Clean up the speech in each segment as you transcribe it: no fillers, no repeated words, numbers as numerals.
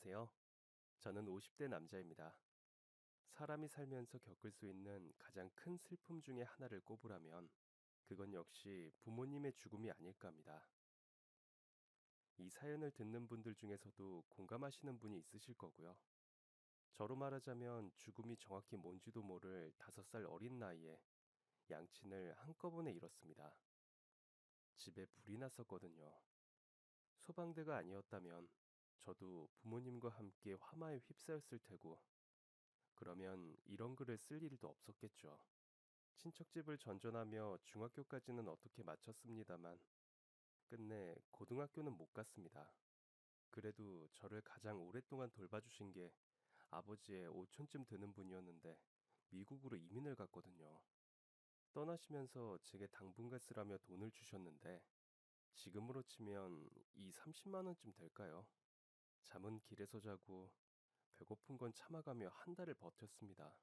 안녕하세요. 저는 50대 남자입니다. 사람이 살면서 겪을 수 있는 가장 큰 슬픔 중에 하나를 꼽으라면 그건 역시 부모님의 죽음이 아닐까 합니다. 이 사연을 듣는 분들 중에서도 공감하시는 분이 있으실 거고요. 저로 말하자면 죽음이 정확히 뭔지도 모를 5살 어린 나이에 양친을 한꺼번에 잃었습니다. 집에 불이 났었거든요. 소방대가 아니었다면 저도 부모님과 함께 화마에 휩싸였을 테고 그러면 이런 글을 쓸 일도 없었겠죠. 친척집을 전전하며 중학교까지는 어떻게 마쳤습니다만 끝내 고등학교는 못 갔습니다. 그래도 저를 가장 오랫동안 돌봐주신 게 아버지의 오촌쯤 되는 분이었는데 미국으로 이민을 갔거든요. 떠나시면서 제게 당분간 쓰라며 돈을 주셨는데 지금으로 치면 30만 원쯤 될까요? 잠은 길에서 자고 배고픈 건 참아가며 한 달을 버텼습니다.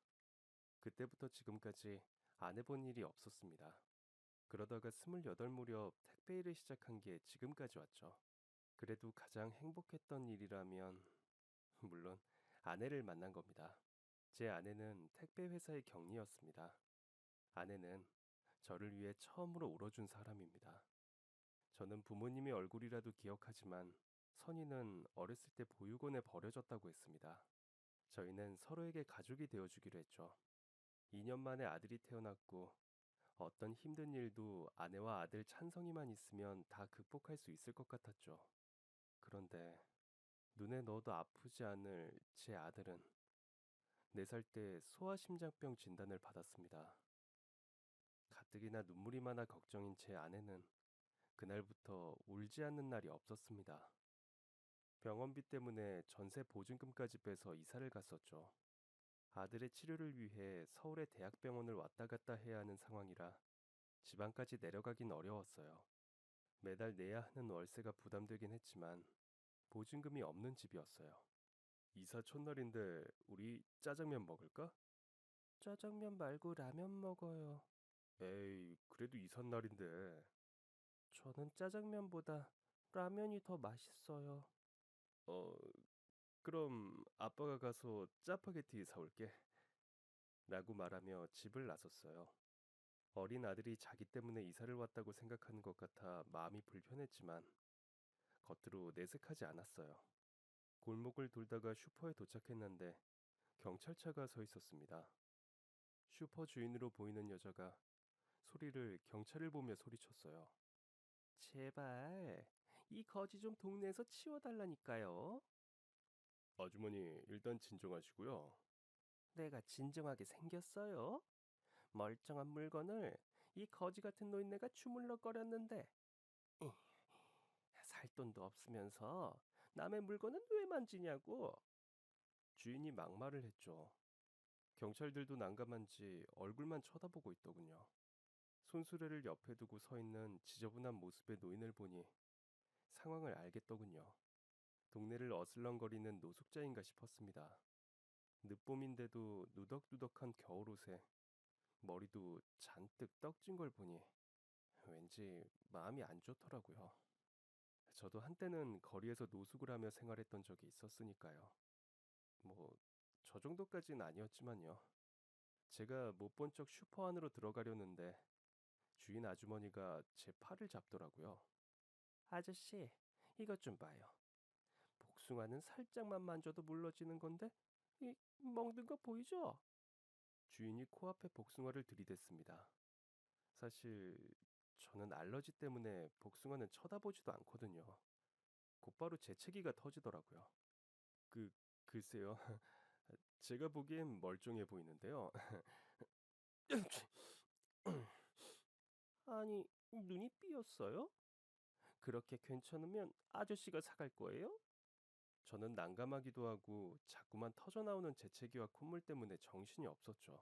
그때부터 지금까지 안 해본 일이 없었습니다. 그러다가 28 무렵 택배 일을 시작한 게 지금까지 왔죠. 그래도 가장 행복했던 일이라면 물론 아내를 만난 겁니다. 제 아내는 택배 회사의 경리였습니다. 아내는 저를 위해 처음으로 울어준 사람입니다. 저는 부모님의 얼굴이라도 기억하지만 선희는 어렸을 때 보육원에 버려졌다고 했습니다. 저희는 서로에게 가족이 되어주기로 했죠. 2년 만에 아들이 태어났고 어떤 힘든 일도 아내와 아들 찬성이만 있으면 다 극복할 수 있을 것 같았죠. 그런데 눈에 넣어도 아프지 않을 제 아들은 4살 때 소아심장병 진단을 받았습니다. 가뜩이나 눈물이 많아 걱정인 제 아내는 그날부터 울지 않는 날이 없었습니다. 병원비 때문에 전세 보증금까지 빼서 이사를 갔었죠. 아들의 치료를 위해 서울의 대학병원을 왔다 갔다 해야 하는 상황이라 지방까지 내려가긴 어려웠어요. 매달 내야 하는 월세가 부담되긴 했지만 보증금이 없는 집이었어요. 이사 첫날인데 우리 짜장면 먹을까? 짜장면 말고 라면 먹어요. 에이, 그래도 이삿 날인데. 저는 짜장면보다 라면이 더 맛있어요. 어, 그럼 아빠가 가서 짜파게티 사올게. 라고 말하며 집을 나섰어요. 어린 아들이 자기 때문에 이사를 왔다고 생각하는 것 같아 마음이 불편했지만 겉으로 내색하지 않았어요. 골목을 돌다가 슈퍼에 도착했는데 경찰차가 서 있었습니다. 슈퍼 주인으로 보이는 여자가 소리를 경찰을 보며 소리쳤어요. 제발 이 거지 좀 동네에서 치워달라니까요. 아주머니 일단 진정하시고요. 내가 진정하게 생겼어요? 멀쩡한 물건을 이 거지 같은 노인네가 주물럭거렸는데 살 돈도 없으면서 남의 물건은 왜 만지냐고. 주인이 막말을 했죠. 경찰들도 난감한지 얼굴만 쳐다보고 있더군요. 손수레를 옆에 두고 서 있는 지저분한 모습의 노인을 보니 상황을 알겠더군요. 동네를 어슬렁거리는 노숙자인가 싶었습니다. 늦봄인데도 누덕누덕한 겨울옷에 머리도 잔뜩 떡진 걸 보니 왠지 마음이 안 좋더라고요. 저도 한때는 거리에서 노숙을 하며 생활했던 적이 있었으니까요. 뭐, 저 정도까지는 아니었지만요. 제가 못 본 척 슈퍼 안으로 들어가려는데 주인 아주머니가 제 팔을 잡더라고요. 아저씨, 이것 좀 봐요. 복숭아는 살짝만 만져도 물러지는 건데, 이 먹는 거 보이죠? 주인이 코앞에 복숭아를 들이댔습니다. 사실 저는 알러지 때문에 복숭아는 쳐다보지도 않거든요. 곧바로 재채기가 터지더라고요. 그 글쎄요. 제가 보기엔 멀쩡해 보이는데요. 아니, 눈이 삐었어요? 그렇게 괜찮으면 아저씨가 사갈 거예요? 저는 난감하기도 하고 자꾸만 터져나오는 재채기와 콧물 때문에 정신이 없었죠.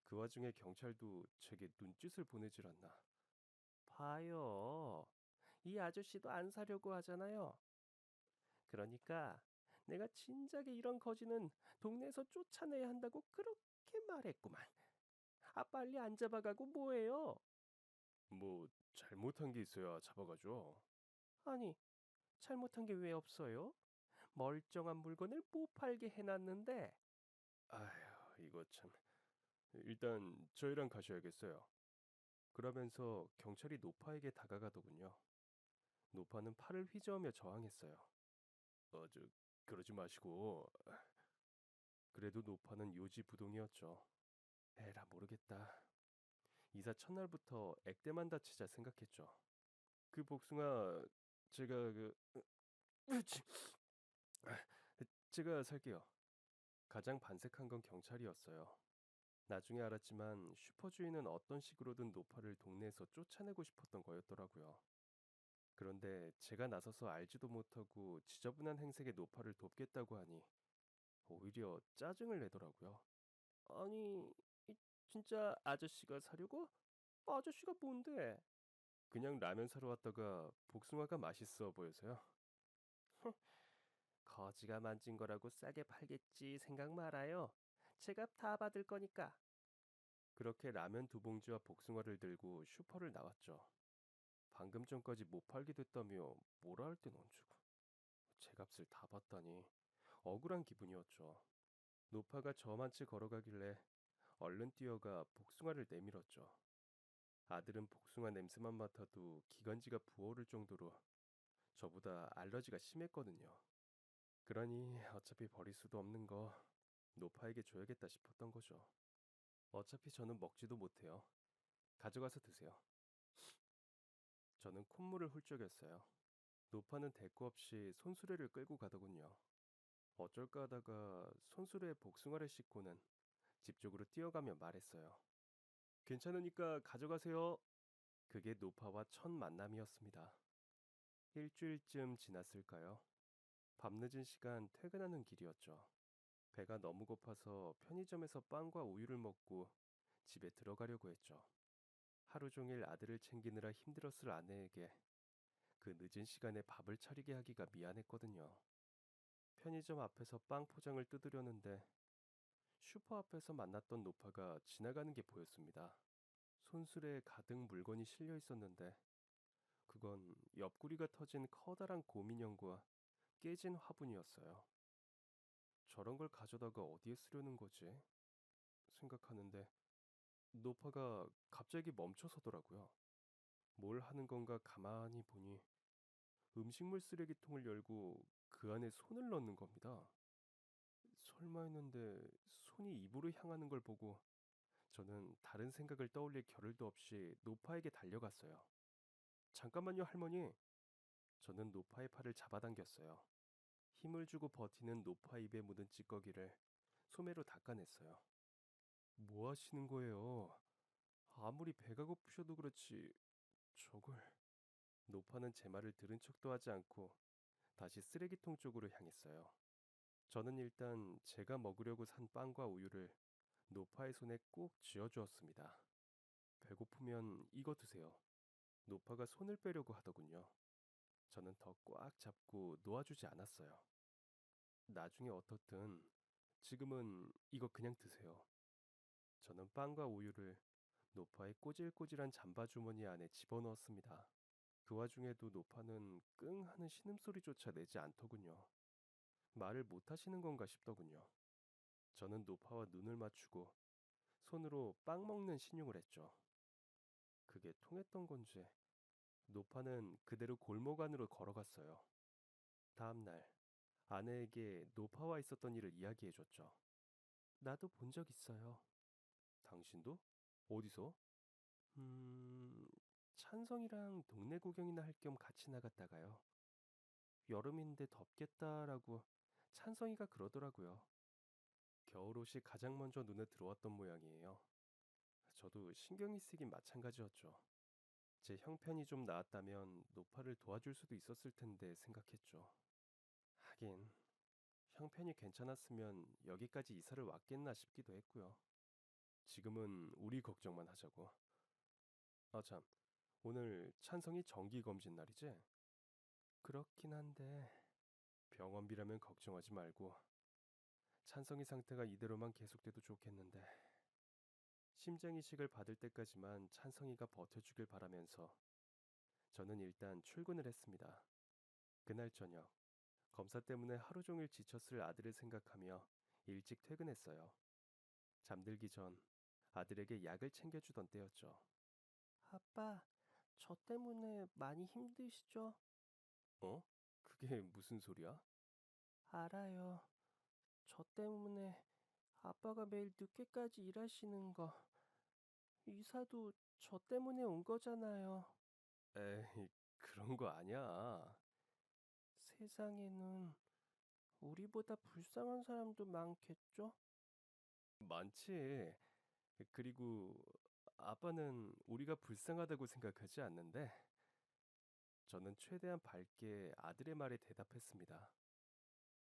그 와중에 경찰도 제게 눈짓을 보내질 않나. 봐요. 이 아저씨도 안 사려고 하잖아요. 그러니까 내가 진작에 이런 거지는 동네에서 쫓아내야 한다고 그렇게 말했구만. 아, 빨리 안 잡아가고 뭐해요? 뭐 잘못한 게 있어야 잡아가죠. 아니, 잘못한 게 왜 없어요? 멀쩡한 물건을 못 팔게 해놨는데. 아휴, 이거 참. 일단 저희랑 가셔야겠어요. 그러면서 경찰이 노파에게 다가가더군요. 노파는 팔을 휘저으며 저항했어요. 저 그러지 마시고. 그래도 노파는 요지부동이었죠. 에라 모르겠다. 이사 첫날부터 액대만 다치자 생각했죠. 그 복숭아 제가 으치, 제가 살게요. 가장 반색한 건 경찰이었어요. 나중에 알았지만 슈퍼주인은 어떤 식으로든 노파를 동네에서 쫓아내고 싶었던 거였더라고요. 그런데 제가 나서서 알지도 못하고 지저분한 행색의 노파를 돕겠다고 하니 오히려 짜증을 내더라고요. 아니, 진짜 아저씨가 사려고? 아저씨가 뭔데? 그냥 라면 사러 왔다가 복숭아가 맛있어 보여서요. 거지가 만진 거라고 싸게 팔겠지 생각 말아요. 제가 다 받을 거니까. 그렇게 라면 두 봉지와 복숭아를 들고 슈퍼를 나왔죠. 방금 전까지 못 팔게 됐다며 뭐라 할 땐 얹주고 제 값을 다 받다니 억울한 기분이었죠. 노파가 저만 채 걸어가길래 얼른 뛰어가 복숭아를 내밀었죠. 아들은 복숭아 냄새만 맡아도 기관지가 부어오를 정도로 저보다 알러지가 심했거든요. 그러니 어차피 버릴 수도 없는 거 노파에게 줘야겠다 싶었던 거죠. 어차피 저는 먹지도 못해요. 가져가서 드세요. 저는 콧물을 훌쩍였어요. 노파는 대꾸 없이 손수레를 끌고 가더군요. 어쩔까 하다가 손수레에 복숭아를 싣고는 집 쪽으로 뛰어가며 말했어요. 괜찮으니까 가져가세요. 그게 노파와 첫 만남이었습니다. 일주일쯤 지났을까요? 밤늦은 시간 퇴근하는 길이었죠. 배가 너무 고파서 편의점에서 빵과 우유를 먹고 집에 들어가려고 했죠. 하루 종일 아들을 챙기느라 힘들었을 아내에게 그 늦은 시간에 밥을 차리게 하기가 미안했거든요. 편의점 앞에서 빵 포장을 뜯으려는데 슈퍼 앞에서 만났던 노파가 지나가는 게 보였습니다. 손수레에 가득 물건이 실려 있었는데 그건 옆구리가 터진 커다란 곰인형과 깨진 화분이었어요. 저런 걸 가져다가 어디에 쓰려는 거지? 생각하는데 노파가 갑자기 멈춰서더라고요. 뭘 하는 건가 가만히 보니 음식물 쓰레기통을 열고 그 안에 손을 넣는 겁니다. 설마 했는데 손이 입으로 향하는 걸 보고 저는 다른 생각을 떠올릴 겨를도 없이 노파에게 달려갔어요. 잠깐만요, 할머니. 저는 노파의 팔을 잡아당겼어요. 힘을 주고 버티는 노파 입에 묻은 찌꺼기를 소매로 닦아냈어요. 뭐 하시는 거예요? 아무리 배가 고프셔도 그렇지, 저걸. 노파는 제 말을 들은 척도 하지 않고 다시 쓰레기통 쪽으로 향했어요. 저는 일단 제가 먹으려고 산 빵과 우유를 노파의 손에 꼭 쥐어주었습니다. 배고프면 이거 드세요. 노파가 손을 빼려고 하더군요. 저는 더 꽉 잡고 놓아주지 않았어요. 나중에 어떻든 지금은 이거 그냥 드세요. 저는 빵과 우유를 노파의 꼬질꼬질한 잠바 주머니 안에 집어넣었습니다. 그 와중에도 노파는 끙 하는 신음소리조차 내지 않더군요. 말을 못하시는 건가 싶더군요. 저는 노파와 눈을 맞추고 손으로 빵 먹는 신용을 했죠. 그게 통했던 건지 노파는 그대로 골목 안으로 걸어갔어요. 다음 날 아내에게 노파와 있었던 일을 이야기해줬죠. 나도 본 적 있어요. 당신도? 어디서? 음, 찬성이랑 동네 구경이나 할 겸 같이 나갔다가요. 여름인데 덥겠다라고 찬성이가 그러더라고요. 겨울옷이 가장 먼저 눈에 들어왔던 모양이에요. 저도 신경이 쓰긴 마찬가지였죠. 제 형편이 좀 나았다면 노파를 도와줄 수도 있었을 텐데 생각했죠. 하긴 형편이 괜찮았으면 여기까지 이사를 왔겠나 싶기도 했고요. 지금은 우리 걱정만 하자고. 아 참, 오늘 찬성이 정기검진 날이지? 그렇긴 한데 병원비라면 걱정하지 말고 찬성이 상태가 이대로만 계속돼도 좋겠는데 심장 이식을 받을 때까지만 찬성이가 버텨주길 바라면서 저는 일단 출근을 했습니다. 그날 저녁 검사 때문에 하루 종일 지쳤을 아들을 생각하며 일찍 퇴근했어요. 잠들기 전 아들에게 약을 챙겨주던 때였죠. 아빠, 저 때문에 많이 힘드시죠? 어? 그게 무슨 소리야? 알아요. 저 때문에 아빠가 매일 늦게까지 일하시는 거, 이사도 저 때문에 온 거잖아요. 에이, 그런 거 아니야. 세상에는 우리보다 불쌍한 사람도 많겠죠? 많지. 그리고 아빠는 우리가 불쌍하다고 생각하지 않는데, 저는 최대한 밝게 아들의 말에 대답했습니다.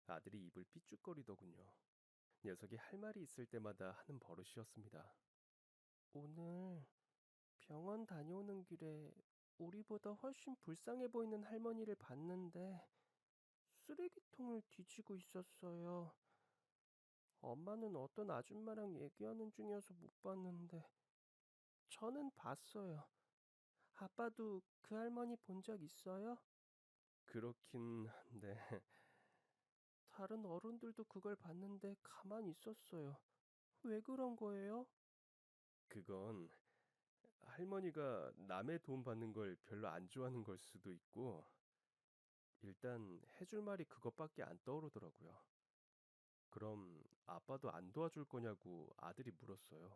아들이 입을 삐죽거리더군요. 녀석이 할 말이 있을 때마다 하는 버릇이었습니다. 오늘 병원 다녀오는 길에 우리보다 훨씬 불쌍해 보이는 할머니를 봤는데 쓰레기통을 뒤지고 있었어요. 엄마는 어떤 아줌마랑 얘기하는 중이어서 못 봤는데 저는 봤어요. 아빠도 그 할머니 본 적 있어요? 그렇긴 한데 다른 어른들도 그걸 봤는데 가만히 있었어요. 왜 그런 거예요? 그건 할머니가 남의 도움 받는 걸 별로 안 좋아하는 걸 수도 있고, 일단 해줄 말이 그것밖에 안 떠오르더라고요. 그럼 아빠도 안 도와줄 거냐고 아들이 물었어요.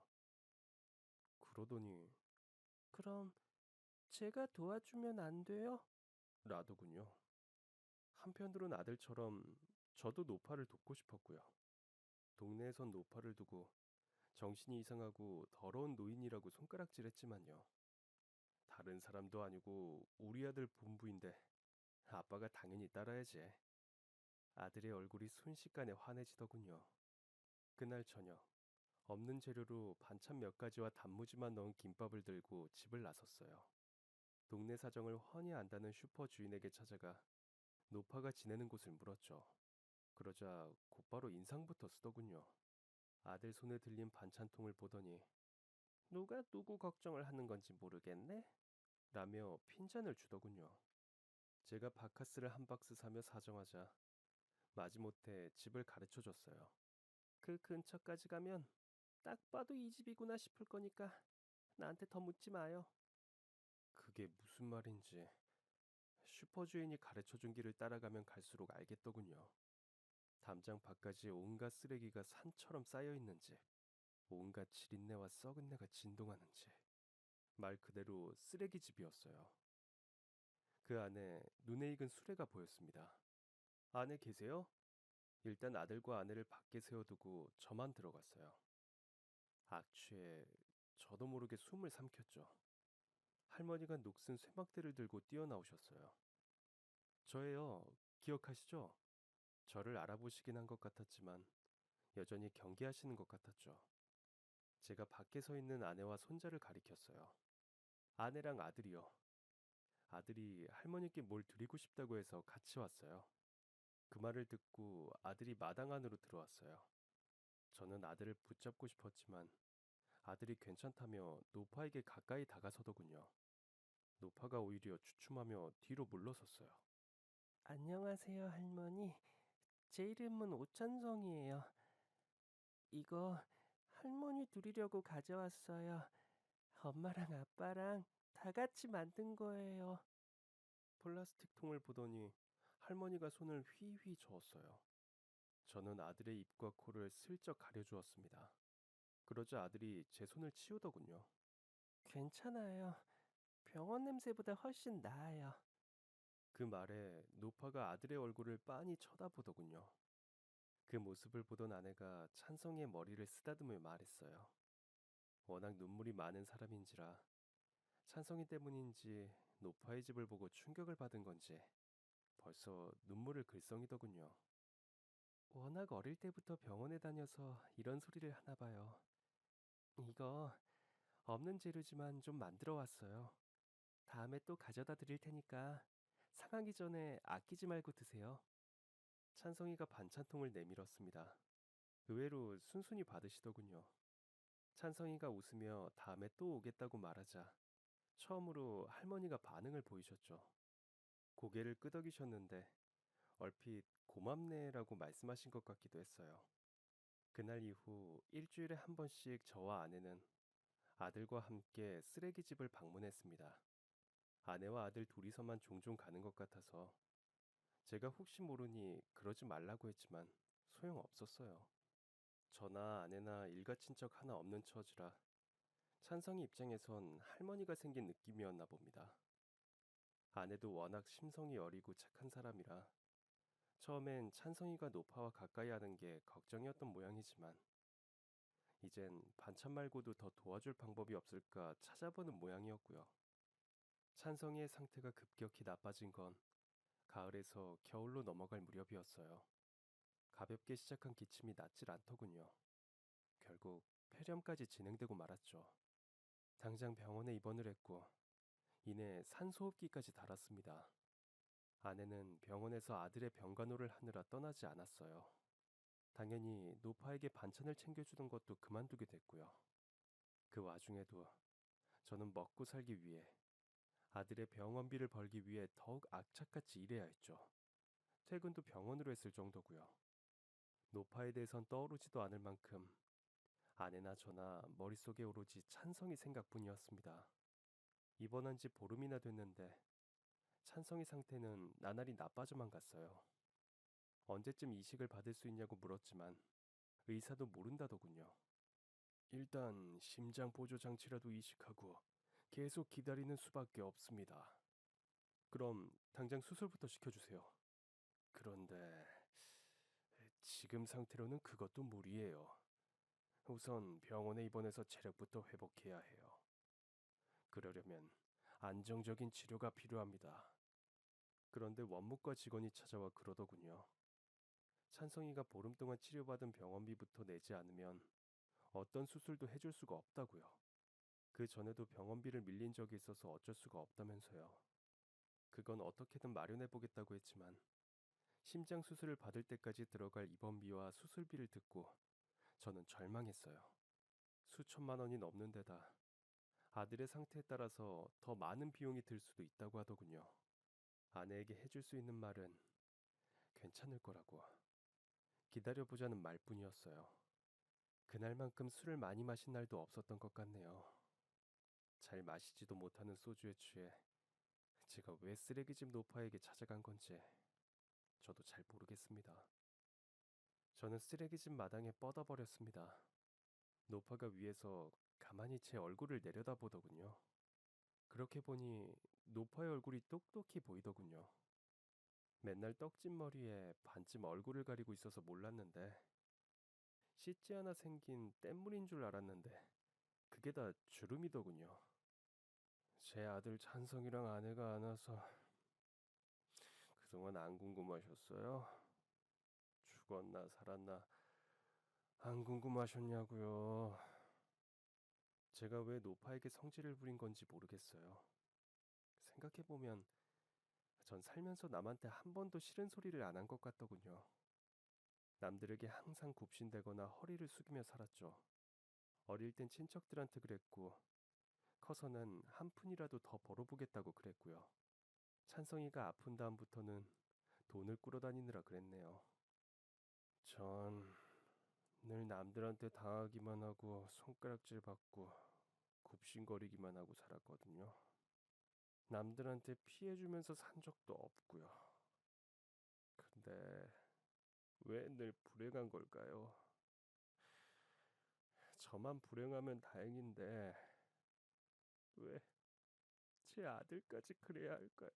그러더니, 그럼 제가 도와주면 안 돼요? 라더군요. 한편으론 아들처럼 저도 노파를 돕고 싶었고요. 동네에선 노파를 두고 정신이 이상하고 더러운 노인이라고 손가락질했지만요. 다른 사람도 아니고 우리 아들 본부인데 아빠가 당연히 따라야지. 아들의 얼굴이 순식간에 환해지더군요. 그날 저녁, 없는 재료로 반찬 몇 가지와 단무지만 넣은 김밥을 들고 집을 나섰어요. 동네 사정을 훤히 안다는 슈퍼 주인에게 찾아가 노파가 지내는 곳을 물었죠. 그러자 곧바로 인상부터 쓰더군요. 아들 손에 들린 반찬통을 보더니 누가 누구 걱정을 하는 건지 모르겠네? 라며 핀잔을 주더군요. 제가 바카스를 한 박스 사며 사정하자 마지못해 집을 가르쳐 줬어요. 그 근처까지 가면 딱 봐도 이 집이구나 싶을 거니까 나한테 더 묻지 마요. 그게 무슨 말인지 슈퍼 주인이 가르쳐 준 길을 따라가면 갈수록 알겠더군요. 담장 밖까지 온갖 쓰레기가 산처럼 쌓여 있는 집, 온갖 지린내와 썩은 내가 진동하는 집. 말 그대로 쓰레기 집이었어요. 그 안에 눈에 익은 수레가 보였습니다. 안에 계세요? 일단 아들과 아내를 밖에 세워두고 저만 들어갔어요. 악취에 저도 모르게 숨을 삼켰죠. 할머니가 녹슨 쇠막대를 들고 뛰어나오셨어요. 저예요. 기억하시죠? 저를 알아보시긴 한 것 같았지만 여전히 경계하시는 것 같았죠. 제가 밖에 서 있는 아내와 손자를 가리켰어요. 아내랑 아들이요. 아들이 할머니께 뭘 드리고 싶다고 해서 같이 왔어요. 그 말을 듣고 아들이 마당 안으로 들어왔어요. 저는 아들을 붙잡고 싶었지만 아들이 괜찮다며 노파에게 가까이 다가서더군요. 노파가 오히려 주춤하며 뒤로 물러섰어요. 안녕하세요, 할머니. 제 이름은 오찬성이에요. 이거 할머니 드리려고 가져왔어요. 엄마랑 아빠랑 다 같이 만든 거예요. 플라스틱 통을 보더니 할머니가 손을 휘휘 저었어요. 저는 아들의 입과 코를 슬쩍 가려주었습니다. 그러자 아들이 제 손을 치우더군요. 괜찮아요. 병원 냄새보다 훨씬 나아요. 그 말에 노파가 아들의 얼굴을 빤히 쳐다보더군요. 그 모습을 보던 아내가 찬성이의 머리를 쓰다듬으며 말했어요. 워낙 눈물이 많은 사람인지라 찬성이 때문인지 노파의 집을 보고 충격을 받은 건지 벌써 눈물을 글썽이더군요. 워낙 어릴 때부터 병원에 다녀서 이런 소리를 하나 봐요. 이거 없는 재료지만 좀 만들어 왔어요. 다음에 또 가져다 드릴 테니까 상하기 전에 아끼지 말고 드세요. 찬성이가 반찬통을 내밀었습니다. 의외로 순순히 받으시더군요. 찬성이가 웃으며 다음에 또 오겠다고 말하자 처음으로 할머니가 반응을 보이셨죠. 고개를 끄덕이셨는데 얼핏 고맙네라고 말씀하신 것 같기도 했어요. 그날 이후 일주일에 한 번씩 저와 아내는 아들과 함께 쓰레기집을 방문했습니다. 아내와 아들 둘이서만 종종 가는 것 같아서 제가 혹시 모르니 그러지 말라고 했지만 소용없었어요. 저나 아내나 일가 친척 하나 없는 처지라 찬성이 입장에선 할머니가 생긴 느낌이었나 봅니다. 아내도 워낙 심성이 어리고 착한 사람이라 처음엔 찬성이가 노파와 가까이 하는 게 걱정이었던 모양이지만 이젠 반찬 말고도 더 도와줄 방법이 없을까 찾아보는 모양이었고요. 찬성이의 상태가 급격히 나빠진 건 가을에서 겨울로 넘어갈 무렵이었어요. 가볍게 시작한 기침이 낫질 않더군요. 결국 폐렴까지 진행되고 말았죠. 당장 병원에 입원을 했고 이내 산소호흡기까지 달았습니다. 아내는 병원에서 아들의 병간호를 하느라 떠나지 않았어요. 당연히 노파에게 반찬을 챙겨주는 것도 그만두게 됐고요. 그 와중에도 저는 먹고 살기 위해 아들의 병원비를 벌기 위해 더욱 악착같이 일해야 했죠. 퇴근도 병원으로 했을 정도고요. 노파에 대해선 떠오르지도 않을 만큼 아내나 저나 머릿속에 오로지 찬성이 생각뿐이었습니다. 입원한 지 보름이나 됐는데 찬성이 상태는 나날이 나빠져만 갔어요. 언제쯤 이식을 받을 수 있냐고 물었지만 의사도 모른다더군요. 일단 심장 보조 장치라도 이식하고 계속 기다리는 수밖에 없습니다. 그럼 당장 수술부터 시켜주세요. 그런데 지금 상태로는 그것도 무리예요. 우선 병원에 입원해서 체력부터 회복해야 해요. 그러려면 안정적인 치료가 필요합니다. 그런데 원무과 직원이 찾아와 그러더군요. 찬성이가 보름 동안 치료받은 병원비부터 내지 않으면 어떤 수술도 해줄 수가 없다고요. 그 전에도 병원비를 밀린 적이 있어서 어쩔 수가 없다면서요. 그건 어떻게든 마련해 보겠다고 했지만 심장 수술을 받을 때까지 들어갈 입원비와 수술비를 듣고 저는 절망했어요. 수천만 원이 넘는 데다 아들의 상태에 따라서 더 많은 비용이 들 수도 있다고 하더군요. 아내에게 해줄 수 있는 말은 괜찮을 거라고 기다려보자는 말뿐이었어요. 그날만큼 술을 많이 마신 날도 없었던 것 같네요. 잘 마시지도 못하는 소주에 취해 제가 왜 쓰레기집 노파에게 찾아간 건지 저도 잘 모르겠습니다. 저는 쓰레기집 마당에 뻗어버렸습니다. 노파가 위에서 가만히 제 얼굴을 내려다보더군요. 그렇게 보니 노파의 얼굴이 똑똑히 보이더군요. 맨날 떡진 머리에 반쯤 얼굴을 가리고 있어서 몰랐는데 씻지 않아 생긴 뗏물인 줄 알았는데 그게 다 주름이더군요. 제 아들 찬성이랑 아내가 안 와서 그동안 안 궁금하셨어요? 죽었나 살았나 안 궁금하셨냐고요. 제가 왜 노파에게 성질을 부린 건지 모르겠어요. 생각해보면 전 살면서 남한테 한 번도 싫은 소리를 안 한 것 같더군요. 남들에게 항상 굽신대거나 허리를 숙이며 살았죠. 어릴 땐 친척들한테 그랬고 커서는 한 푼이라도 더 벌어보겠다고 그랬고요. 찬성이가 아픈 다음부터는 돈을 꾸러다니느라 그랬네요. 전 늘 남들한테 당하기만 하고 손가락질 받고 굽신거리기만 하고 살았거든요. 남들한테 피해주면서 산 적도 없고요. 근데 왜 늘 불행한 걸까요? 저만 불행하면 다행인데 왜 제 아들까지 그래야 할까요?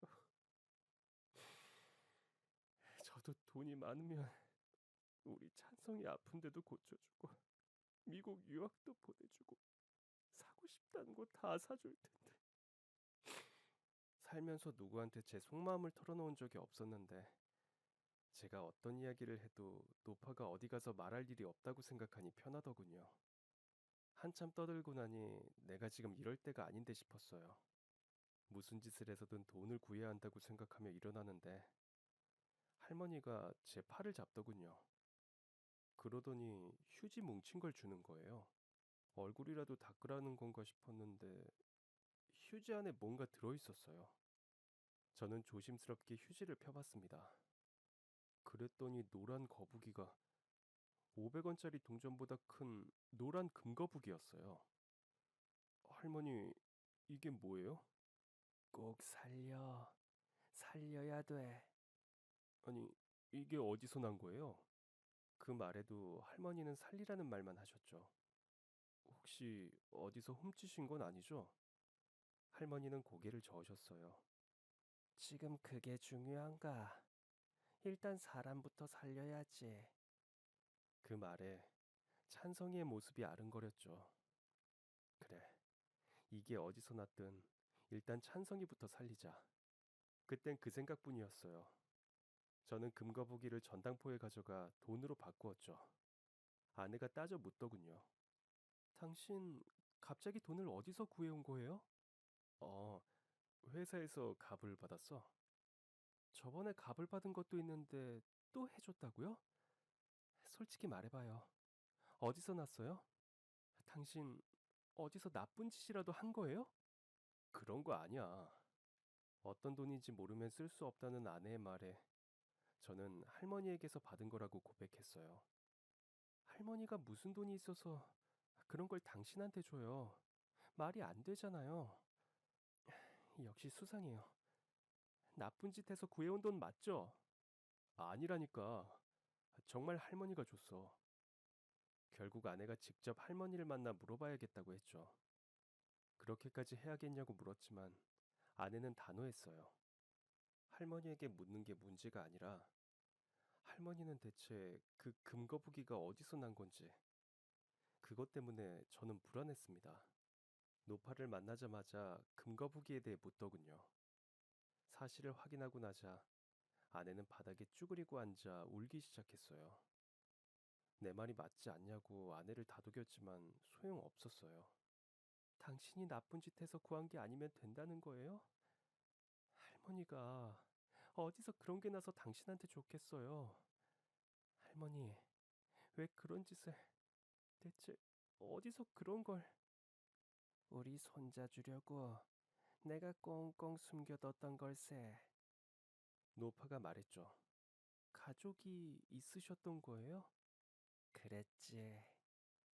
저도 돈이 많으면 우리 찬성이 아픈데도 고쳐주고 미국 유학도 보내주고 사고 싶다는 거 다 사줄 텐데 살면서 누구한테 제 속마음을 털어놓은 적이 없었는데 제가 어떤 이야기를 해도 노파가 어디 가서 말할 일이 없다고 생각하니 편하더군요. 한참 떠들고 나니 내가 지금 이럴 때가 아닌데 싶었어요. 무슨 짓을 해서든 돈을 구해야 한다고 생각하며 일어나는데 할머니가 제 팔을 잡더군요. 그러더니 휴지 뭉친 걸 주는 거예요. 얼굴이라도 닦으라는 건가 싶었는데 휴지 안에 뭔가 들어있었어요. 저는 조심스럽게 휴지를 펴봤습니다. 그랬더니 노란 거북이가 500원짜리 동전보다 큰 노란 금거북이었어요. 할머니, 이게 뭐예요? 꼭 살려. 살려야 돼. 아니, 이게 어디서 난 거예요? 그 말에도 할머니는 살리라는 말만 하셨죠. 혹시 어디서 훔치신 건 아니죠? 할머니는 고개를 저으셨어요. 지금 그게 중요한가? 일단 사람부터 살려야지. 그 말에 찬성이의 모습이 아른거렸죠. 그래, 이게 어디서 났든 일단 찬성이부터 살리자. 그땐 그 생각뿐이었어요. 저는 금거북이를 전당포에 가져가 돈으로 바꾸었죠. 아내가 따져 묻더군요. 당신 갑자기 돈을 어디서 구해온 거예요? 어, 회사에서 갑을 받았어. 저번에 갑을 받은 것도 있는데 또 해줬다고요? 솔직히 말해봐요. 어디서 났어요? 당신 어디서 나쁜 짓이라도 한 거예요? 그런 거 아니야. 어떤 돈인지 모르면 쓸 수 없다는 아내의 말에 저는 할머니에게서 받은 거라고 고백했어요. 할머니가 무슨 돈이 있어서 그런 걸 당신한테 줘요. 말이 안 되잖아요. 역시 수상해요. 나쁜 짓 해서 구해온 돈 맞죠? 아니라니까. 정말 할머니가 줬어. 결국 아내가 직접 할머니를 만나 물어봐야겠다고 했죠. 그렇게까지 해야겠냐고 물었지만 아내는 단호했어요. 할머니에게 묻는 게 문제가 아니라 할머니는 대체 그 금거북이가 어디서 난 건지 그것 때문에 저는 불안했습니다. 노파를 만나자마자 금거북이에 대해 묻더군요. 사실을 확인하고 나자 아내는 바닥에 쭈그리고 앉아 울기 시작했어요. 내 말이 맞지 않냐고 아내를 다독였지만 소용없었어요. 당신이 나쁜 짓 해서 구한 게 아니면 된다는 거예요? 할머니가 어디서 그런 게 나서 당신한테 줬겠어요. 할머니, 왜 그런 짓을 대체 어디서 그런 걸 우리 손자 주려고 내가 꽁꽁 숨겨뒀던 걸세. 노파가 말했죠. 가족이 있으셨던 거예요? 그랬지.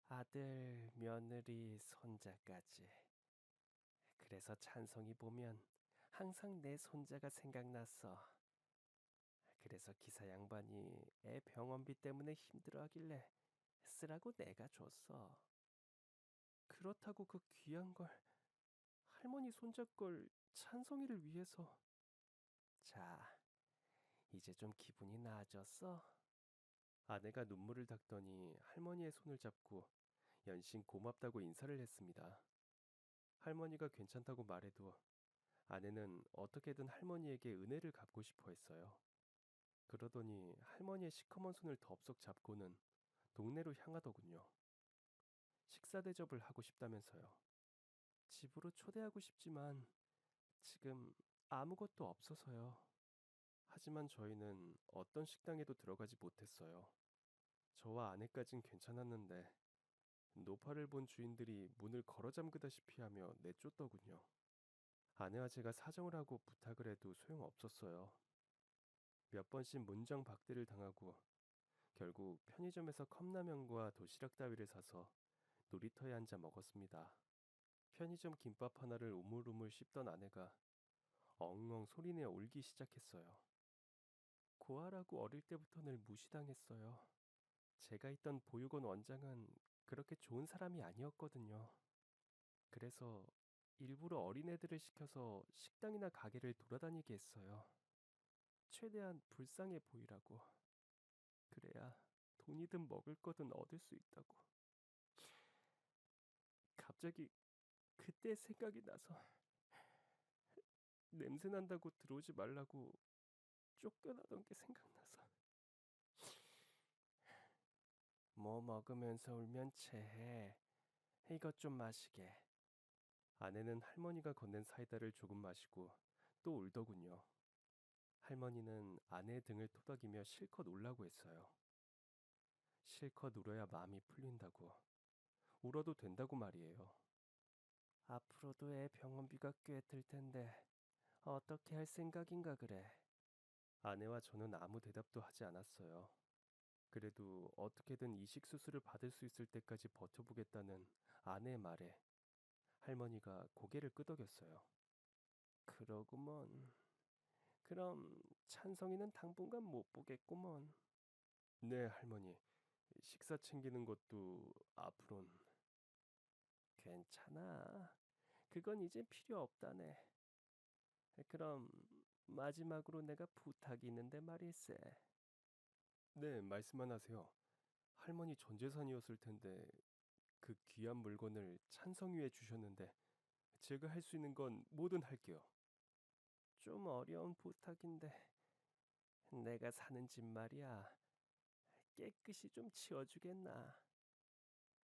아들, 며느리, 손자까지. 그래서 찬성이 보면 항상 내 손자가 생각났어. 그래서 기사 양반이 애 병원비 때문에 힘들어하길래 쓰라고 내가 줬어. 그렇다고 그 귀한 걸 할머니 손자 걸 찬성이를 위해서. 자, 이제 좀 기분이 나아졌어? 아내가 눈물을 닦더니 할머니의 손을 잡고 연신 고맙다고 인사를 했습니다. 할머니가 괜찮다고 말해도 아내는 어떻게든 할머니에게 은혜를 갚고 싶어 했어요. 그러더니 할머니의 시커먼 손을 덥석 잡고는 동네로 향하더군요. 식사 대접을 하고 싶다면서요. 집으로 초대하고 싶지만 지금 아무것도 없어서요. 하지만 저희는 어떤 식당에도 들어가지 못했어요. 저와 아내까진 괜찮았는데 노파를 본 주인들이 문을 걸어 잠그다시피 하며 내쫓더군요. 아내와 제가 사정을 하고 부탁을 해도 소용없었어요. 몇 번씩 문정 박대를 당하고 결국 편의점에서 컵라면과 도시락 따위를 사서 놀이터에 앉아 먹었습니다. 편의점 김밥 하나를 우물우물 씹던 아내가 엉엉 소리내어 울기 시작했어요. 고아라고 어릴 때부터 늘 무시당했어요. 제가 있던 보육원 원장은 그렇게 좋은 사람이 아니었거든요. 그래서 일부러 어린애들을 시켜서 식당이나 가게를 돌아다니게 했어요. 최대한 불쌍해 보이라고. 그래야 돈이든 먹을 거든 얻을 수 있다고. 갑자기 그때 생각이 나서 냄새 난다고 들어오지 말라고 쫓겨나던 게 생각나서. 뭐 먹으면서 울면 체해. 이것 좀 마시게. 아내는 할머니가 건넨 사이다를 조금 마시고 또 울더군요. 할머니는 아내의 등을 토닥이며 실컷 울라고 했어요. 실컷 울어야 마음이 풀린다고. 울어도 된다고 말이에요. 앞으로도 애 병원비가 꽤 들 텐데 어떻게 할 생각인가 그래. 아내와 저는 아무 대답도 하지 않았어요. 그래도 어떻게든 이식 수술을 받을 수 있을 때까지 버텨보겠다는 아내의 말에 할머니가 고개를 끄덕였어요. 그러구먼. 그럼 찬성이는 당분간 못 보겠구먼. 네, 할머니. 식사 챙기는 것도 앞으론 괜찮아. 그건 이제 필요 없다네. 그럼 마지막으로 내가 부탁이 있는데 말일세. 네, 말씀만 하세요. 할머니 전 재산이었을 텐데 그 귀한 물건을 찬성위에 주셨는데 제가 할 수 있는 건 뭐든 할게요. 좀 어려운 부탁인데 내가 사는 집 말이야. 깨끗이 좀 치워주겠나?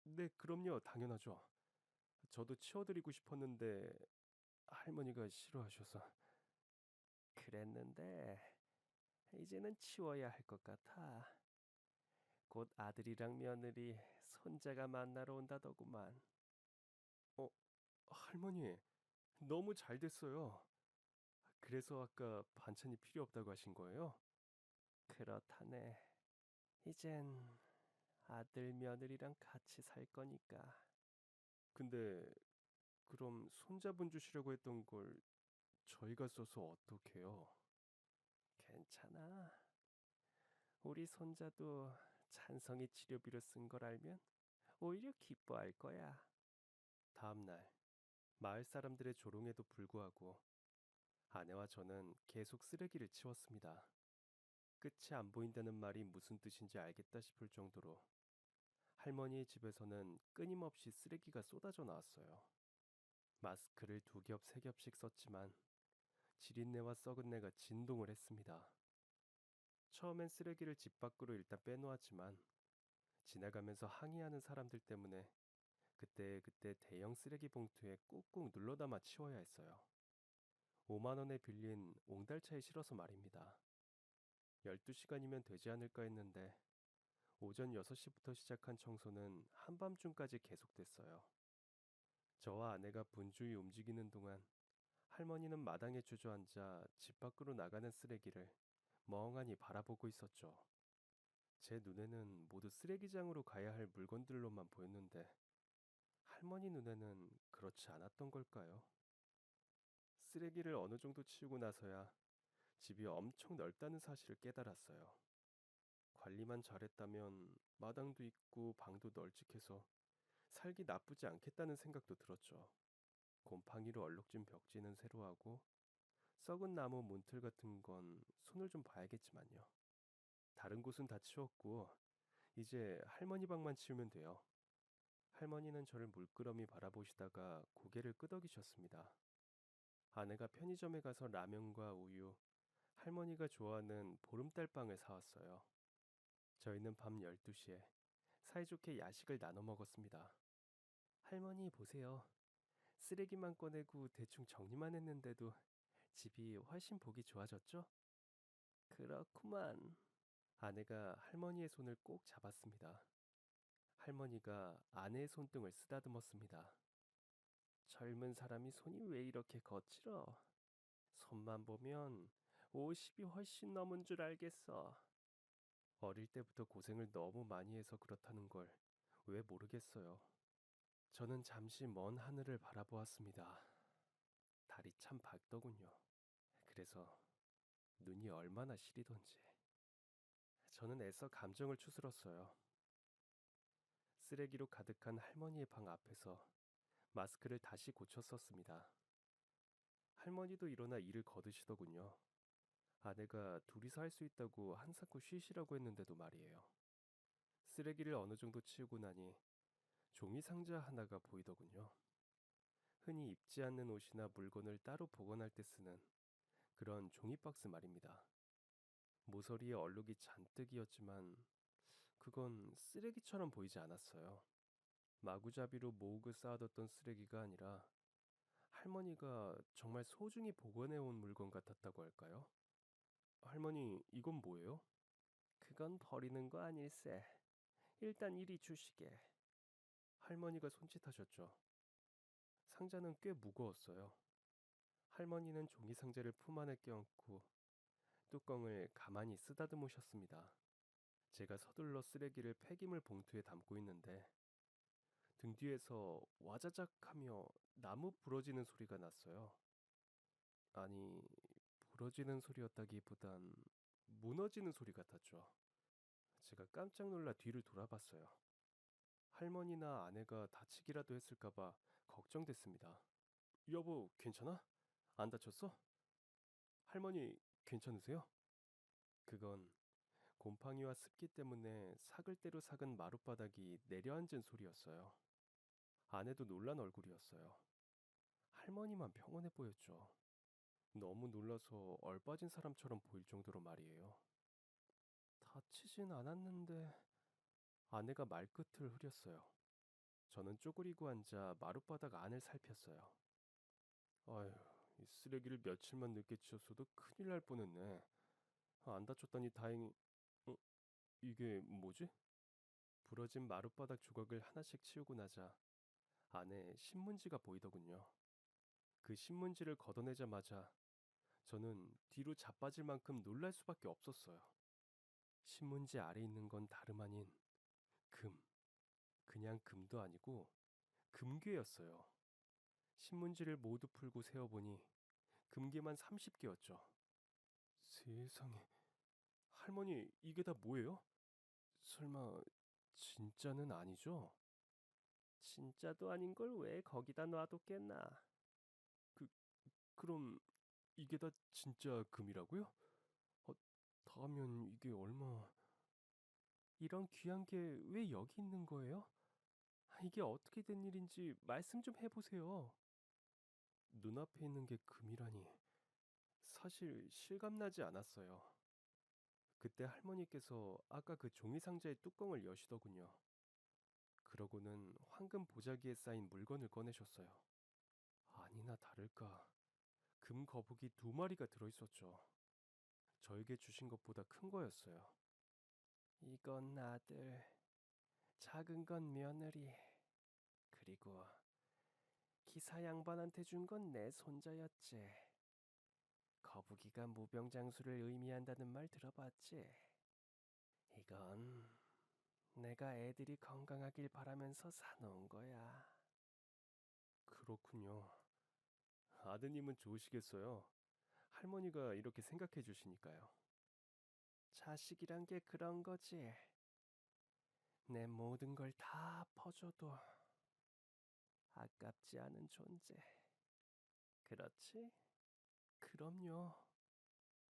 네, 그럼요. 당연하죠. 저도 치워드리고 싶었는데 할머니가 싫어하셔서. 그랬는데 이제는 치워야 할 것 같아. 곧 아들이랑 며느리, 손자가 만나러 온다더구만. 어, 할머니, 너무 잘 됐어요. 그래서 아까 반찬이 필요 없다고 하신 거예요? 그렇다네. 이젠 아들 며느리랑 같이 살 거니까. 근데 그럼 손자분 주시려고 했던 걸 저희가 써서 어떡해요? 괜찮아. 우리 손자도 찬성이 치료비로 쓴 걸 알면 오히려 기뻐할 거야. 다음 날 마을 사람들의 조롱에도 불구하고 아내와 저는 계속 쓰레기를 치웠습니다. 끝이 안 보인다는 말이 무슨 뜻인지 알겠다 싶을 정도로 할머니의 집에서는 끊임없이 쓰레기가 쏟아져 나왔어요. 마스크를 두 겹, 세 겹씩 썼지만 지린내와 썩은 내가 진동을 했습니다. 처음엔 쓰레기를 집 밖으로 일단 빼놓았지만 지나가면서 항의하는 사람들 때문에 그때그때 대형 쓰레기 봉투에 꾹꾹 눌러 담아 치워야 했어요. 5만 원에 빌린 옹달차에 실어서 말입니다. 12시간이면 되지 않을까 했는데 오전 6시부터 시작한 청소는 한밤중까지 계속됐어요. 저와 아내가 분주히 움직이는 동안 할머니는 마당에 주저앉아 집 밖으로 나가는 쓰레기를 멍하니 바라보고 있었죠. 제 눈에는 모두 쓰레기장으로 가야 할 물건들로만 보였는데 할머니 눈에는 그렇지 않았던 걸까요? 쓰레기를 어느 정도 치우고 나서야 집이 엄청 넓다는 사실을 깨달았어요. 관리만 잘했다면 마당도 있고 방도 널찍해서 살기 나쁘지 않겠다는 생각도 들었죠. 곰팡이로 얼룩진 벽지는 새로 하고 썩은 나무 문틀 같은 건 손을 좀 봐야겠지만요. 다른 곳은 다 치웠고 이제 할머니 방만 치우면 돼요. 할머니는 저를 물끄러미 바라보시다가 고개를 끄덕이셨습니다. 아내가 편의점에 가서 라면과 우유, 할머니가 좋아하는 보름달빵을 사왔어요. 저희는 밤 12시에 사이좋게 야식을 나눠 먹었습니다. 할머니 보세요. 쓰레기만 꺼내고 대충 정리만 했는데도 집이 훨씬 보기 좋아졌죠? 그렇구만. 아내가 할머니의 손을 꼭 잡았습니다. 할머니가 아내의 손등을 쓰다듬었습니다. 젊은 사람이 손이 왜 이렇게 거칠어? 손만 보면 50이 훨씬 넘은 줄 알겠어. 어릴 때부터 고생을 너무 많이 해서 그렇다는 걸 왜 모르겠어요. 저는 잠시 먼 하늘을 바라보았습니다. 달이 참 밝더군요. 그래서 눈이 얼마나 시리던지. 저는 애써 감정을 추스렀어요. 쓰레기로 가득한 할머니의 방 앞에서 마스크를 다시 고쳐 썼습니다. 할머니도 일어나 일을 거두시더군요. 아내가 둘이서 할 수 있다고 한사코 쉬시라고 했는데도 말이에요. 쓰레기를 어느 정도 치우고 나니 종이 상자 하나가 보이더군요. 흔히 입지 않는 옷이나 물건을 따로 보관할 때 쓰는 그런 종이 박스 말입니다. 모서리에 얼룩이 잔뜩이었지만 그건 쓰레기처럼 보이지 않았어요. 마구잡이로 모으고 쌓아뒀던 쓰레기가 아니라 할머니가 정말 소중히 보관해온 물건 같았다고 할까요? 할머니, 이건 뭐예요? 그건 버리는 거 아닐세. 일단 이리 주시게. 할머니가 손짓하셨죠. 상자는 꽤 무거웠어요. 할머니는 종이 상자를 품 안에 껴안고 뚜껑을 가만히 쓰다듬으셨습니다. 제가 서둘러 쓰레기를 폐기물 봉투에 담고 있는데 등 뒤에서 와자작 하며 나무 부러지는 소리가 났어요. 아니, 부러지는 소리였다기보단 무너지는 소리 같았죠. 제가 깜짝 놀라 뒤를 돌아봤어요. 할머니나 아내가 다치기라도 했을까봐 걱정됐습니다. 여보, 괜찮아? 안 다쳤어? 할머니, 괜찮으세요? 그건 곰팡이와 습기 때문에 사글대로 삭은 마룻바닥이 내려앉은 소리였어요. 아내도 놀란 얼굴이었어요. 할머니만 평온해 보였죠. 너무 놀라서 얼빠진 사람처럼 보일 정도로 말이에요. 다치진 않았는데 아내가 말끝을 흐렸어요. 저는 쪼그리고 앉아 마룻바닥 안을 살폈어요. 아휴, 이 쓰레기를 며칠만 늦게 치웠어도 큰일 날 뻔했네. 안 다쳤다니 다행히. 어, 이게 뭐지? 부러진 마룻바닥 조각을 하나씩 치우고 나자 안에 신문지가 보이더군요. 그 신문지를 걷어내자마자 저는 뒤로 자빠질 만큼 놀랄 수밖에 없었어요. 신문지 아래 있는 건 다름 아닌 금, 그냥 금도 아니고 금괴였어요. 신문지를 모두 풀고 세어보니 금괴만 30개였죠. 세상에, 할머니, 이게 다 뭐예요? 설마 진짜는 아니죠? 진짜도 아닌 걸 왜 거기다 놔뒀겠나? 그 그럼 이게 다 진짜 금이라고요? 어, 다면 이게 얼마? 이런 귀한 게 왜 여기 있는 거예요? 이게 어떻게 된 일인지 말씀 좀 해보세요. 눈앞에 있는 게 금이라니 사실 실감나지 않았어요. 그때 할머니께서 아까 그 종이 상자의 뚜껑을 여시더군요. 그러고는 황금 보자기에 쌓인 물건을 꺼내셨어요. 아니나 다를까 금 거북이 2마리가 들어있었죠. 저에게 주신 것보다 큰 거였어요. 이건 아들, 작은 건 며느리, 그리고 기사 양반한테 준 건 내 손자였지. 거북이가 무병장수를 의미한다는 말 들어봤지? 이건 내가 애들이 건강하길 바라면서 사놓은 거야. 그렇군요. 아드님은 좋으시겠어요. 할머니가 이렇게 생각해 주시니까요. 자식이란 게 그런 거지. 내 모든 걸 다 퍼줘도 아깝지 않은 존재. 그렇지? 그럼요.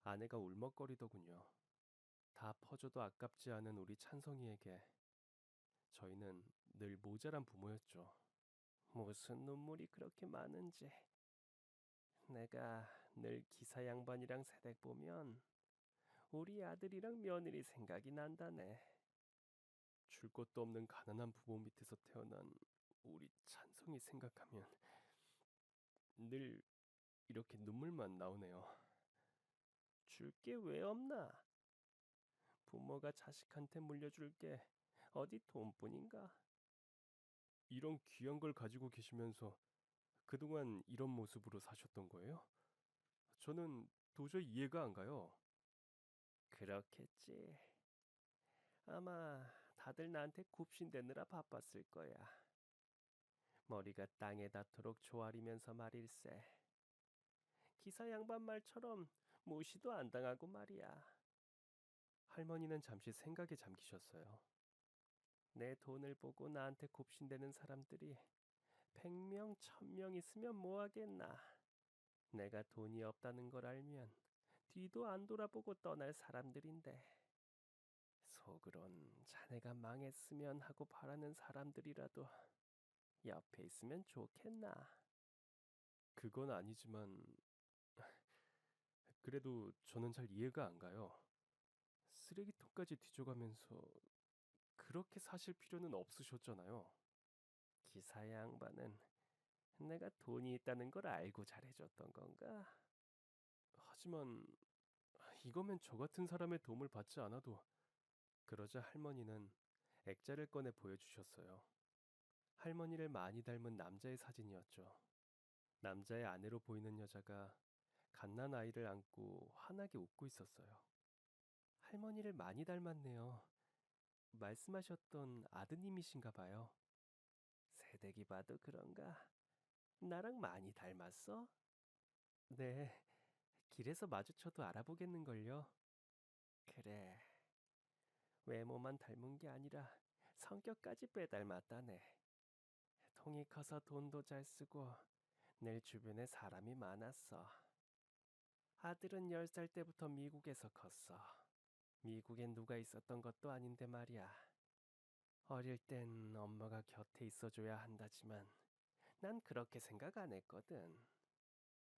아내가 울먹거리더군요. 다 퍼줘도 아깝지 않은 우리 찬성이에게 저희는 늘 모자란 부모였죠. 무슨 눈물이 그렇게 많은지. 내가 늘 기사 양반이랑 새댁 보면 우리 아들이랑 며느리 생각이 난다네. 줄 것도 없는 가난한 부모 밑에서 태어난 우리 찬성이 생각하면 늘 이렇게 눈물만 나오네요. 줄 게 왜 없나? 부모가 자식한테 물려줄 게 어디 돈뿐인가? 이런 귀한 걸 가지고 계시면서 그동안 이런 모습으로 사셨던 거예요? 저는 도저히 이해가 안 가요. 그렇겠지. 아마 다들 나한테 굽신대느라 바빴을 거야. 머리가 땅에 닿도록 조아리면서 말일세. 기사 양반 말처럼 무시도 안 당하고 말이야. 할머니는 잠시 생각에 잠기셨어요. 내 돈을 보고 나한테 굽신대는 사람들이 100명, 1000명 있으면 뭐하겠나. 내가 돈이 없다는 걸 알면 뒤도 안 돌아보고 떠날 사람들인데 속으론 자네가 망했으면 하고 바라는 사람들이라도 옆에 있으면 좋겠나. 그건 아니지만 그래도 저는 잘 이해가 안 가요. 쓰레기통까지 뒤져가면서 그렇게 사실 필요는 없으셨잖아요. 기사 양반은 내가 돈이 있다는 걸 알고 잘해줬던 건가? 하지만 이거면 저 같은 사람의 도움을 받지 않아도. 그러자 할머니는 액자를 꺼내 보여주셨어요. 할머니를 많이 닮은 남자의 사진이었죠. 남자의 아내로 보이는 여자가 갓난 아이를 안고 환하게 웃고 있었어요. 할머니를 많이 닮았네요. 말씀하셨던 아드님이신가 봐요. 새댁이 봐도 그런가? 나랑 많이 닮았어? 네, 길에서 마주쳐도 알아보겠는걸요. 그래, 외모만 닮은 게 아니라 성격까지 빼닮았다네. 통이 커서 돈도 잘 쓰고 내 주변에 사람이 많았어. 아들은 10살 때부터 미국에서 컸어. 미국엔 누가 있었던 것도 아닌데 말이야. 어릴 땐 엄마가 곁에 있어줘야 한다지만 난 그렇게 생각 안 했거든.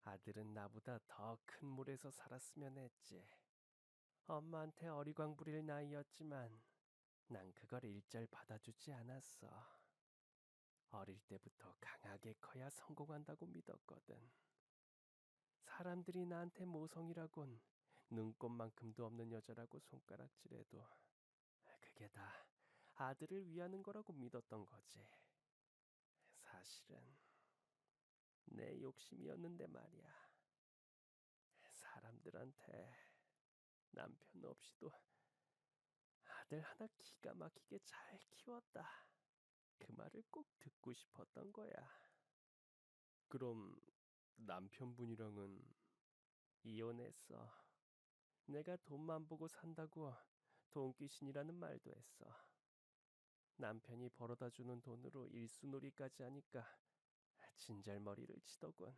아들은 나보다 더 큰 물에서 살았으면 했지. 엄마한테 어리광 부릴 나이였지만 난 그걸 일절 받아주지 않았어. 어릴 때부터 강하게 커야 성공한다고 믿었거든. 사람들이 나한테 모성이라곤 눈꽃만큼도 없는 여자라고 손가락질해도 그게 다 아들을 위하는 거라고 믿었던 거지. 사실은 내 욕심이었는데 말이야. 사람들한테 남편 없이도 아들 하나 기가 막히게 잘 키웠다. 그 말을 꼭 듣고 싶었던 거야. 그럼 남편분이랑은 이혼했어. 내가 돈만 보고 산다고 돈귀신이라는 말도 했어. 남편이 벌어다 주는 돈으로 일수놀이까지 하니까 진절머리를 치더군.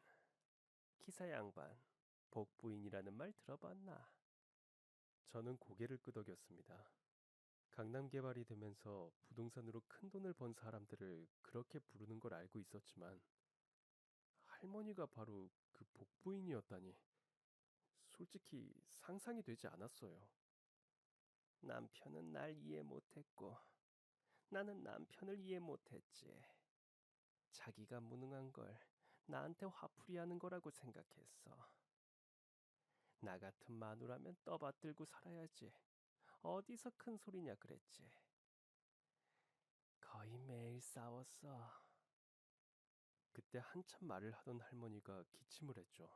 기사 양반, 복부인이라는 말 들어봤나? 저는 고개를 끄덕였습니다. 강남 개발이 되면서 부동산으로 큰 돈을 번 사람들을 그렇게 부르는 걸 알고 있었지만 할머니가 바로 그 복부인이었다니 솔직히 상상이 되지 않았어요. 남편은 날 이해 못했고 나는 남편을 이해 못했지. 자기가 무능한 걸 나한테 화풀이하는 거라고 생각했어. 나 같은 마누라면 떠받들고 살아야지. 어디서 큰 소리냐 그랬지. 거의 매일 싸웠어. 그때 한참 말을 하던 할머니가 기침을 했죠.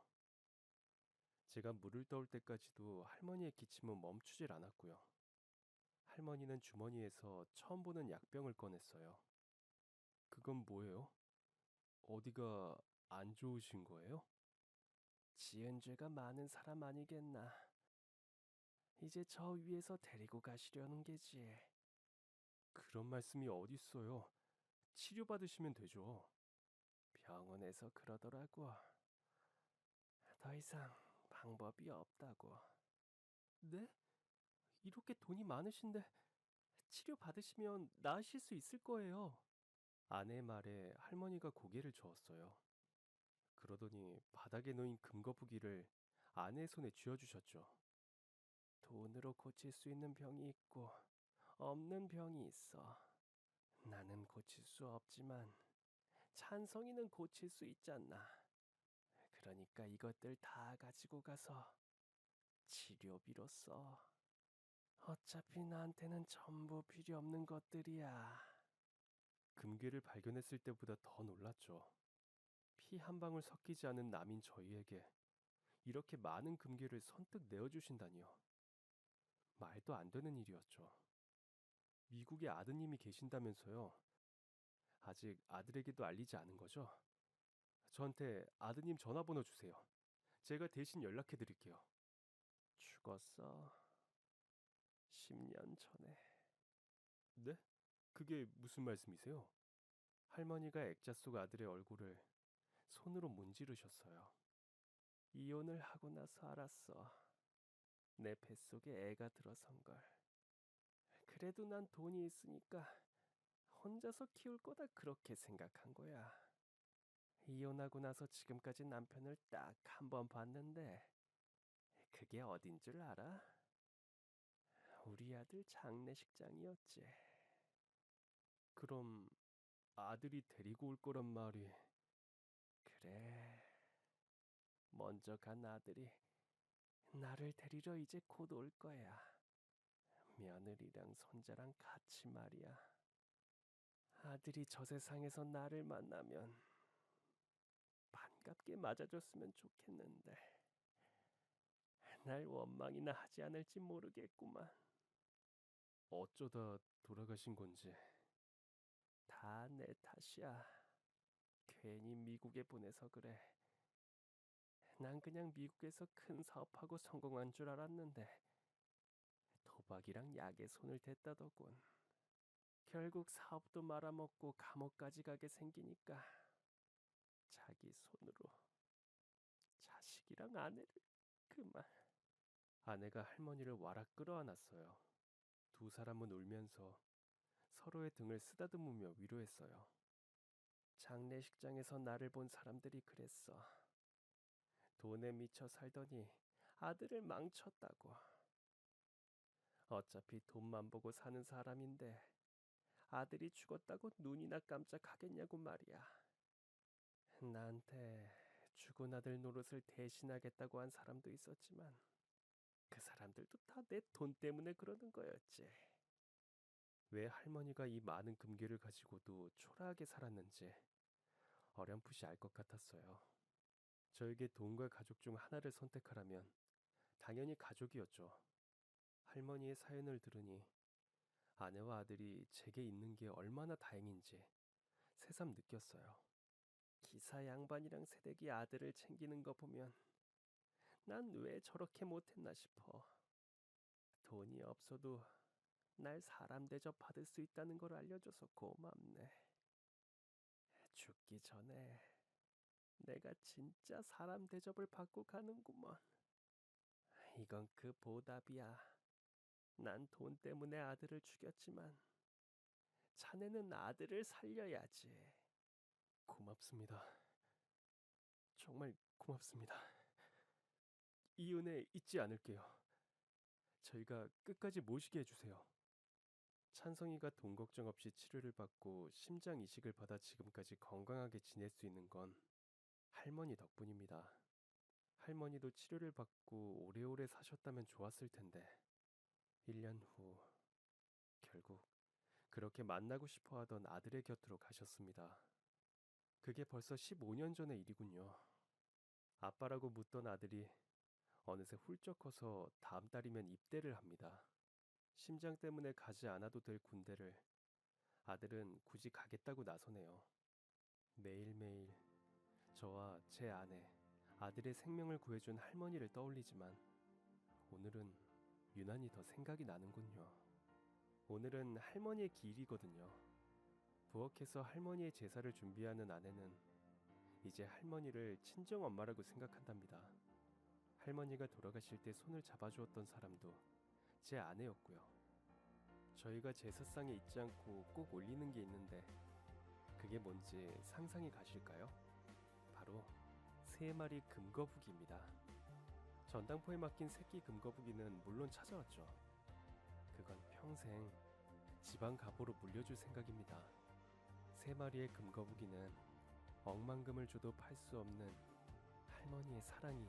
제가 물을 떠올 때까지도 할머니의 기침은 멈추질 않았고요. 할머니는 주머니에서 처음 보는 약병을 꺼냈어요. 그건 뭐예요? 어디가 안 좋으신 거예요? 지은 죄가 많은 사람 아니겠나. 이제 저 위에서 데리고 가시려는 게지. 그런 말씀이 어딨어요. 치료받으시면 되죠. 병원에서 그러더라고. 더 이상 방법이 없다고. 네? 이렇게 돈이 많으신데 치료 받으시면 나으실 수 있을 거예요. 아내의 말에 할머니가 고개를 저었어요. 그러더니 바닥에 놓인 금거북이를 아내의 손에 쥐어주셨죠. 돈으로 고칠 수 있는 병이 있고 없는 병이 있어. 나는 고칠 수 없지만 찬성이는 고칠 수 있잖아. 그러니까 이것들 다 가지고 가서 치료비로 써. 어차피 나한테는 전부 필요 없는 것들이야. 금괴를 발견했을 때보다 더 놀랐죠. 피 한 방울 섞이지 않은 남인 저희에게 이렇게 많은 금괴를 선뜻 내어주신다니요. 말도 안 되는 일이었죠. 미국에 아드님이 계신다면서요. 아직 아들에게도 알리지 않은 거죠? 저한테 아드님 전화번호 주세요. 제가 대신 연락해 드릴게요. 죽었어. 10년 전에. 네? 그게 무슨 말씀이세요? 할머니가 액자 속 아들의 얼굴을 손으로 문지르셨어요. 이혼을 하고 나서 알았어. 내 뱃속에 애가 들어선 걸. 그래도 난 돈이 있으니까 혼자서 키울 거다 그렇게 생각한 거야. 이혼하고 나서 지금까지 남편을 딱 한 번 봤는데 그게 어딘 줄 알아? 우리 아들 장례식장이었지. 그럼 아들이 데리고 올 거란 말이... 그래. 먼저 간 아들이 나를 데리러 이제 곧 올 거야. 며느리랑 손자랑 같이 말이야. 아들이 저 세상에서 나를 만나면 반갑게 맞아줬으면 좋겠는데. 날 원망이나 하지 않을지 모르겠구만. 어쩌다 돌아가신 건지. 다 내 탓이야. 괜히 미국에 보내서 그래. 난 그냥 미국에서 큰 사업하고 성공한 줄 알았는데 도박이랑 약에 손을 댔다더군. 결국 사업도 말아먹고 감옥까지 가게 생기니까 자기 손으로 자식이랑 아내를 그만. 아내가 할머니를 와락 끌어안았어요. 두 사람은 울면서 서로의 등을 쓰다듬으며 위로했어요. 장례식장에서 나를 본 사람들이 그랬어. 돈에 미쳐 살더니 아들을 망쳤다고. 어차피 돈만 보고 사는 사람인데 아들이 죽었다고 눈이나 깜짝하겠냐고 말이야. 나한테 죽은 아들 노릇을 대신하겠다고 한 사람도 있었지만 그 사람들도 다 내 돈 때문에 그러는 거였지. 왜 할머니가 이 많은 금괴를 가지고도 초라하게 살았는지 어렴풋이 알 것 같았어요. 저에게 돈과 가족 중 하나를 선택하라면 당연히 가족이었죠. 할머니의 사연을 들으니 아내와 아들이 제게 있는 게 얼마나 다행인지 새삼 느꼈어요. 기사 양반이랑 새댁이 아들을 챙기는 거 보면 난 왜 저렇게 못했나 싶어. 돈이 없어도 날 사람 대접 받을 수 있다는 걸 알려줘서 고맙네. 죽기 전에 내가 진짜 사람 대접을 받고 가는구먼. 이건 그 보답이야. 난 돈 때문에 아들을 죽였지만 자네는 아들을 살려야지. 고맙습니다. 정말 고맙습니다. 이 은혜 잊지 않을게요. 저희가 끝까지 모시게 해주세요. 찬성이가 돈 걱정 없이 치료를 받고 심장 이식을 받아 지금까지 건강하게 지낼 수 있는 건 할머니 덕분입니다. 할머니도 치료를 받고 오래오래 사셨다면 좋았을 텐데 1년 후 결국 그렇게 만나고 싶어 하던 아들의 곁으로 가셨습니다. 그게 벌써 15년 전의 일이군요. 아빠라고 묻던 아들이 어느새 훌쩍 커서 다음 달이면 입대를 합니다. 심장 때문에 가지 않아도 될 군대를 아들은 굳이 가겠다고 나서네요. 매일매일 저와 제 아내, 아들의 생명을 구해준 할머니를 떠올리지만 오늘은 유난히 더 생각이 나는군요. 오늘은 할머니의 기일이거든요. 부엌에서 할머니의 제사를 준비하는 아내는 이제 할머니를 친정 엄마라고 생각한답니다. 할머니가 돌아가실 때 손을 잡아주었던 사람도 제 아내였고요. 저희가 제사상에 잊지 않고 꼭 올리는 게 있는데 그게 뭔지 상상이 가실까요? 바로 3마리 금거북이입니다. 전당포에 맡긴 새끼 금거북이는 물론 찾아왔죠. 그건 평생 지방 가보로 물려줄 생각입니다. 3마리의 금거북이는 억만금을 줘도 팔 수 없는 할머니의 사랑이